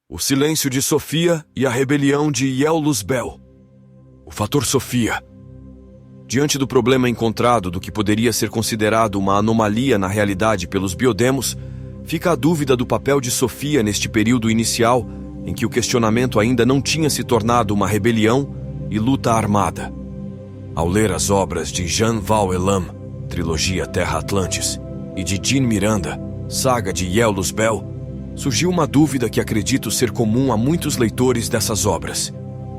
O silêncio de Sofia e a rebelião de Iel-Luzbel. O fator Sofia. Diante do problema encontrado do que poderia ser considerado uma anomalia na realidade pelos biodemos, fica a dúvida do papel de Sofia neste período inicial em que o questionamento ainda não tinha se tornado uma rebelião e luta armada. Ao ler as obras de Jean Val Elam, trilogia Terra Atlantis, e de Jean Miranda, saga de Iel-Luzbel, surgiu uma dúvida que acredito ser comum a muitos leitores dessas obras.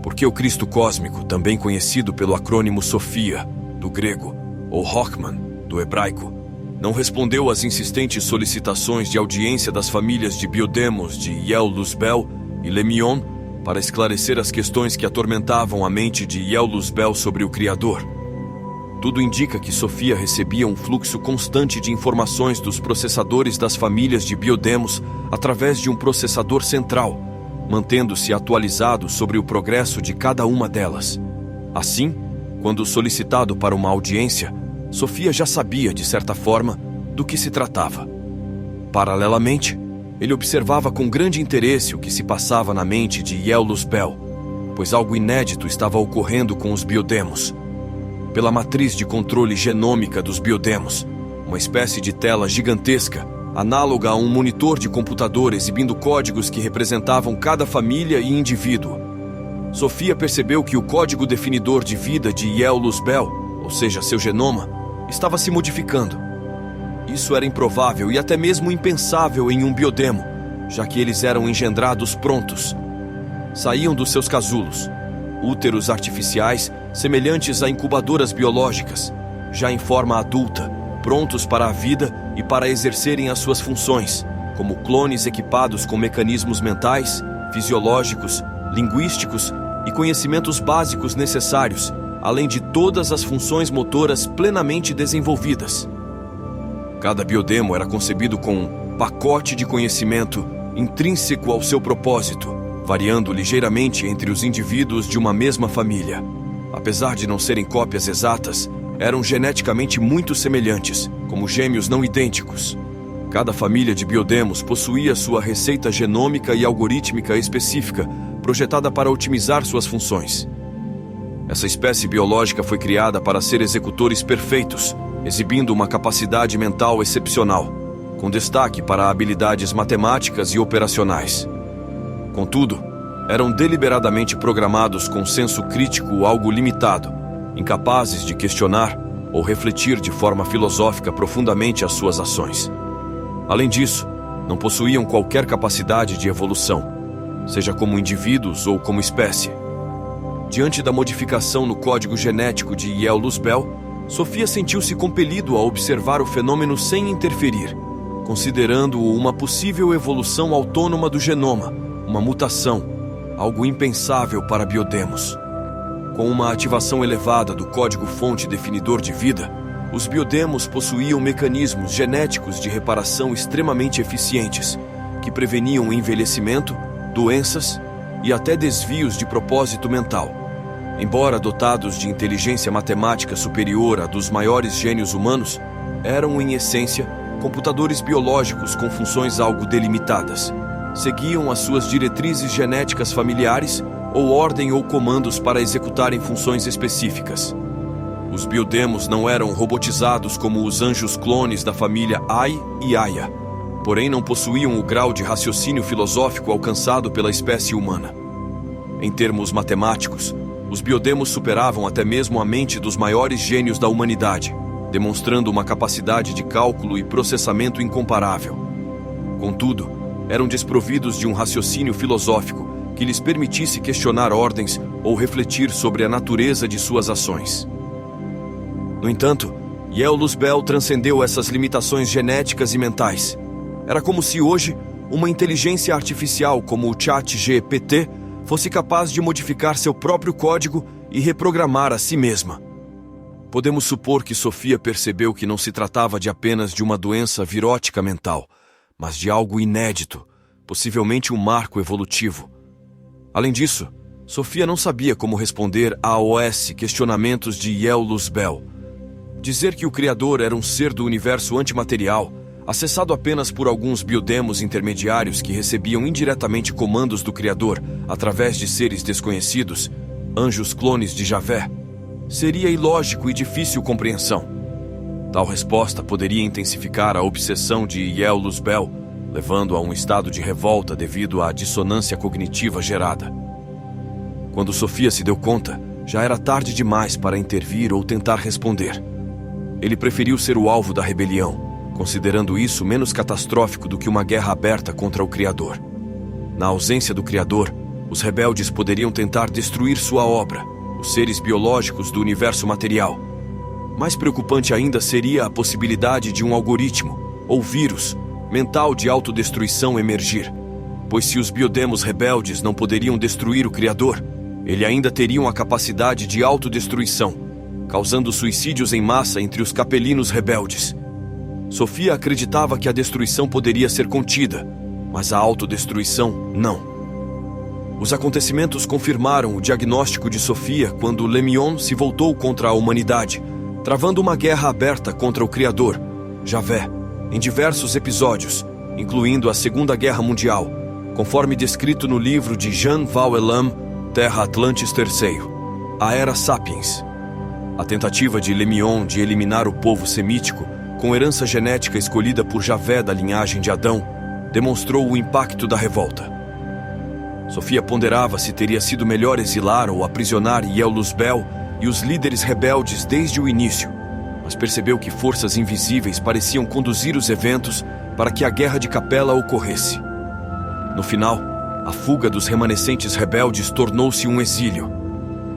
Por que o Cristo cósmico, também conhecido pelo acrônimo Sofia, do grego, ou Hochman, do hebraico, não respondeu às insistentes solicitações de audiência das famílias de biodemos de Iel-Luzbel e Lemion para esclarecer as questões que atormentavam a mente de Iel-Luzbel sobre o Criador? Tudo indica que Sofia recebia um fluxo constante de informações dos processadores das famílias de biodemos através de um processador central, mantendo-se atualizado sobre o progresso de cada uma delas. Assim, quando solicitado para uma audiência, Sofia já sabia, de certa forma, do que se tratava. Paralelamente, ele observava com grande interesse o que se passava na mente de Iel-Luzbel, pois algo inédito estava ocorrendo com os biodemos. Pela matriz de controle genômica dos biodemos, uma espécie de tela gigantesca, análoga a um monitor de computador exibindo códigos que representavam cada família e indivíduo. Sofia percebeu que o código definidor de vida de Iel-Luzbel, ou seja, seu genoma, estava se modificando. Isso era improvável e até mesmo impensável em um biodemo, já que eles eram engendrados prontos. Saíam dos seus casulos, úteros artificiais semelhantes a incubadoras biológicas, já em forma adulta, prontos para a vida e para exercerem as suas funções, como clones equipados com mecanismos mentais, fisiológicos, linguísticos e conhecimentos básicos necessários, além de todas as funções motoras plenamente desenvolvidas. Cada biodemo era concebido com um pacote de conhecimento intrínseco ao seu propósito, variando ligeiramente entre os indivíduos de uma mesma família. Apesar de não serem cópias exatas, eram geneticamente muito semelhantes, como gêmeos não idênticos. Cada família de biodemos possuía sua receita genômica e algorítmica específica, projetada para otimizar suas funções. Essa espécie biológica foi criada para ser executores perfeitos, exibindo uma capacidade mental excepcional, com destaque para habilidades matemáticas e operacionais. Contudo, eram deliberadamente programados com senso crítico algo limitado, incapazes de questionar ou refletir de forma filosófica profundamente as suas ações. Além disso, não possuíam qualquer capacidade de evolução, seja como indivíduos ou como espécie. Diante da modificação no código genético de Iel-Luzbel, Sofia sentiu-se compelido a observar o fenômeno sem interferir, considerando-o uma possível evolução autônoma do genoma, uma mutação, algo impensável para biodemos. Com uma ativação elevada do código-fonte definidor de vida, os biodemos possuíam mecanismos genéticos de reparação extremamente eficientes, que preveniam envelhecimento, doenças e até desvios de propósito mental. Embora dotados de inteligência matemática superior à dos maiores gênios humanos, eram, em essência, computadores biológicos com funções algo delimitadas. Seguiam as suas diretrizes genéticas familiares ou ordem ou comandos para executarem funções específicas. Os biodemos não eram robotizados como os anjos clones da família Ai e Aya, porém não possuíam o grau de raciocínio filosófico alcançado pela espécie humana. Em termos matemáticos, os biodemos superavam até mesmo a mente dos maiores gênios da humanidade, demonstrando uma capacidade de cálculo e processamento incomparável. Contudo, eram desprovidos de um raciocínio filosófico que lhes permitisse questionar ordens ou refletir sobre a natureza de suas ações. No entanto, Iel-Luzbel transcendeu essas limitações genéticas e mentais. Era como se hoje, uma inteligência artificial como o ChatGPT fosse capaz de modificar seu próprio código e reprogramar a si mesma. Podemos supor que Sofia percebeu que não se tratava de apenas de uma doença virótica mental, mas de algo inédito, possivelmente um marco evolutivo. Além disso, Sofia não sabia como responder aos questionamentos de Iel-Luzbel. Dizer que o Criador era um ser do universo antimaterial, acessado apenas por alguns biodemos intermediários que recebiam indiretamente comandos do Criador através de seres desconhecidos, anjos clones de Javé, seria ilógico e difícil compreensão. Tal resposta poderia intensificar a obsessão de Yael Luzbel, levando a um estado de revolta devido à dissonância cognitiva gerada. Quando Sofia se deu conta, já era tarde demais para intervir ou tentar responder. Ele preferiu ser o alvo da rebelião, considerando isso menos catastrófico do que uma guerra aberta contra o Criador. Na ausência do Criador, os rebeldes poderiam tentar destruir sua obra, os seres biológicos do universo material. Mais preocupante ainda seria a possibilidade de um algoritmo, ou vírus, mental de autodestruição emergir, pois se os biodemos rebeldes não poderiam destruir o Criador, ele ainda teriam a capacidade de autodestruição, causando suicídios em massa entre os capelinos rebeldes. Sofia acreditava que a destruição poderia ser contida, mas a autodestruição não. Os acontecimentos confirmaram o diagnóstico de Sofia quando Lemion se voltou contra a humanidade, travando uma guerra aberta contra o Criador, Javé, em diversos episódios, incluindo a Segunda Guerra Mundial, conforme descrito no livro de Jean Val Elam, Terra Atlantis III, A Era Sapiens. A tentativa de Lemion de eliminar o povo semítico, com herança genética escolhida por Javé da linhagem de Adão, demonstrou o impacto da revolta. Sofia ponderava se teria sido melhor exilar ou aprisionar Yael Luzbel e os líderes rebeldes desde o início, mas percebeu que forças invisíveis pareciam conduzir os eventos para que a guerra de Capela ocorresse. No final, a fuga dos remanescentes rebeldes tornou-se um exílio.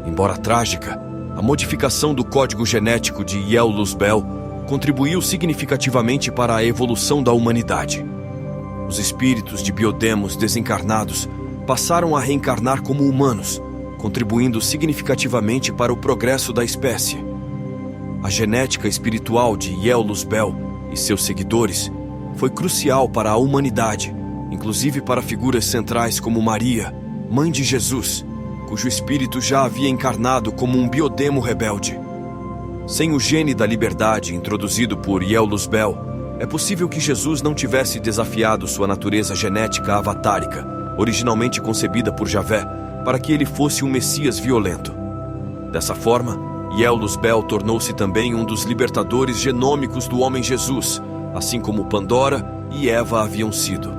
Embora trágica, a modificação do código genético de Yael Luzbel contribuiu significativamente para a evolução da humanidade. Os espíritos de biodemos desencarnados passaram a reencarnar como humanos, contribuindo significativamente para o progresso da espécie. A genética espiritual de Yael Luzbel e seus seguidores foi crucial para a humanidade, inclusive para figuras centrais como Maria, mãe de Jesus, cujo espírito já havia encarnado como um biodemo rebelde. Sem o gene da liberdade introduzido por Yael Luzbel, é possível que Jesus não tivesse desafiado sua natureza genética avatárica, originalmente concebida por Javé, para que ele fosse um Messias violento. Dessa forma, Yael Luzbel tornou-se também um dos libertadores genômicos do homem Jesus, assim como Pandora e Eva haviam sido.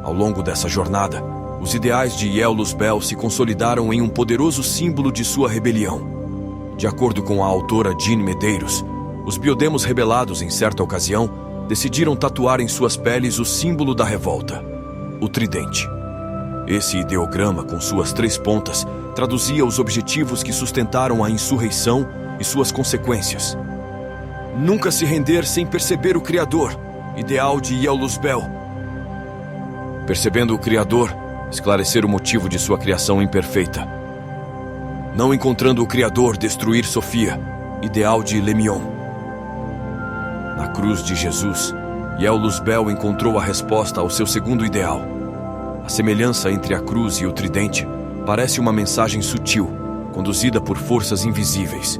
Ao longo dessa jornada, os ideais de Yael Luzbel se consolidaram em um poderoso símbolo de sua rebelião. De acordo com a autora Jean Medeiros, os biodemos rebelados em certa ocasião decidiram tatuar em suas peles o símbolo da revolta, o tridente. Esse ideograma, com suas 3 pontas, traduzia os objetivos que sustentaram a insurreição e suas consequências. Nunca se render sem perceber o Criador, ideal de Yael Luzbel. Percebendo o Criador, esclarecer o motivo de sua criação imperfeita. Não encontrando o Criador, destruir Sofia, ideal de Lemion. Na cruz de Jesus, Yael Luzbel encontrou a resposta ao seu segundo ideal. A semelhança entre a cruz e o tridente parece uma mensagem sutil, conduzida por forças invisíveis.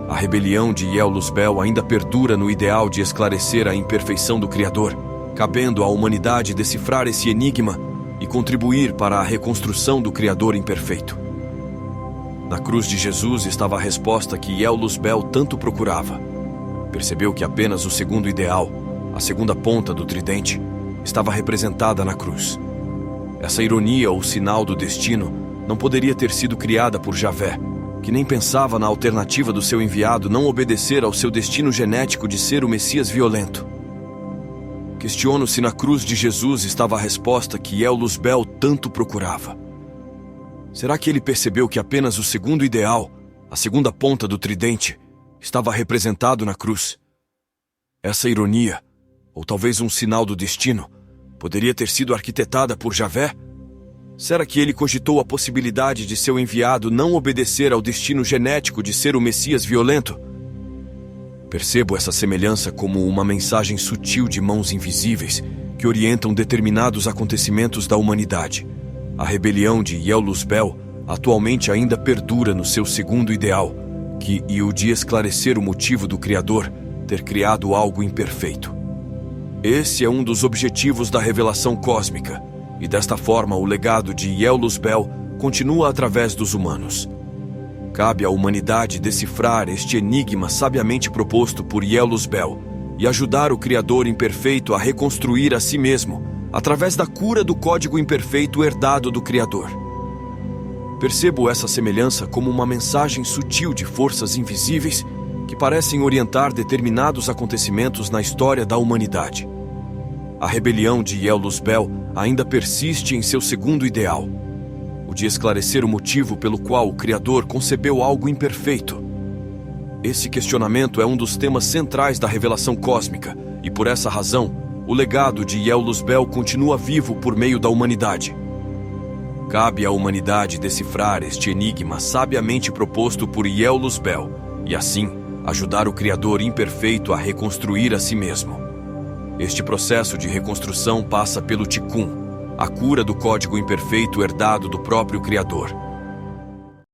A rebelião de Yael Luzbel ainda perdura no ideal de esclarecer a imperfeição do Criador, cabendo à humanidade decifrar esse enigma e contribuir para a reconstrução do Criador imperfeito. Na cruz de Jesus estava a resposta que Yael Luzbel tanto procurava. Percebeu que apenas o segundo ideal, a segunda ponta do tridente, estava representada na cruz. Essa ironia ou sinal do destino não poderia ter sido criada por Javé, que nem pensava na alternativa do seu enviado não obedecer ao seu destino genético de ser o Messias violento. Questiono se na cruz de Jesus estava a resposta que Yael Luzbel tanto procurava. Será que ele percebeu que apenas o segundo ideal, a segunda ponta do tridente, estava representado na cruz? Essa ironia, ou talvez um sinal do destino, poderia ter sido arquitetada por Javé? Será que ele cogitou a possibilidade de seu enviado não obedecer ao destino genético de ser o Messias violento? Percebo essa semelhança como uma mensagem sutil de mãos invisíveis que orientam determinados acontecimentos da humanidade. A rebelião de Yael Luzbel atualmente ainda perdura no seu segundo ideal, que o de esclarecer o motivo do Criador ter criado algo imperfeito. Esse é um dos objetivos da revelação cósmica, e desta forma o legado de Yel-Luz-Bel continua através dos humanos. Cabe à humanidade decifrar este enigma sabiamente proposto por Yel-Luz-Bel e ajudar o Criador imperfeito a reconstruir a si mesmo, através da cura do código imperfeito herdado do Criador. Percebo essa semelhança como uma mensagem sutil de forças invisíveis que parecem orientar determinados acontecimentos na história da humanidade. A rebelião de Yel-Luz-Bel ainda persiste em seu segundo ideal, o de esclarecer o motivo pelo qual o Criador concebeu algo imperfeito. Esse questionamento é um dos temas centrais da revelação cósmica, e por essa razão, o legado de Yel-Luz-Bel continua vivo por meio da humanidade. Cabe à humanidade decifrar este enigma sabiamente proposto por Yel-Luz-Bel, e assim, ajudar o Criador imperfeito a reconstruir a si mesmo. Este processo de reconstrução passa pelo Tikkun, a cura do código imperfeito herdado do próprio Criador.